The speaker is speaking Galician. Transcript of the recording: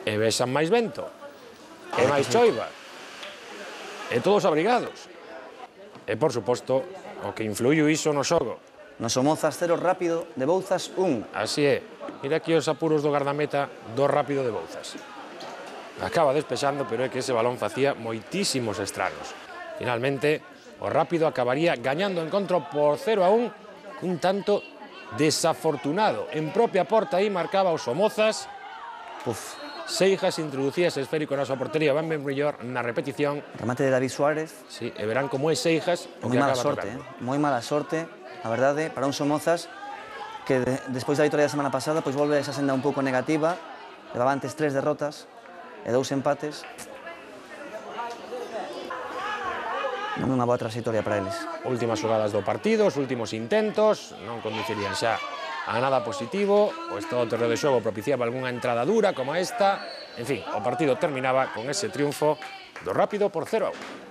e vexan máis vento, e máis choiva, e todos abrigados. E, por suposto, o que influiu iso no xogo. No Somozas 0, Rápido de Bouzas 1. Así é. Mira aquí os apuros do gardameta do Rápido de Bouzas. Acaba despexando, pero é que ese balón facía moitísimos estragos. Finalmente, o Rápido acabaría gañando o encontro por 0-1, cun tanto desafortunado. En propia porta aí marcaba o Somozas. Seijas introducía ese esférico na súa portería, van ben mellor na repetición. Remate de David Suárez. Sí, e verán como é Seijas o que acaba tocando. Moi mala sorte, a verdade, para un Somozas que despois da vitória da semana pasada pois volve esa senda un pouco negativa. Levaba antes 3 derrotas e 2 empates. Non é unha boa trayectoria para eles. Últimas xogadas do partido, os últimos intentos, non conducirían xa a nada positivo, o estado do terreo de xogo propiciaba algunha entrada dura como esta. En fin, o partido terminaba con ese triunfo do Rápido por 0-1.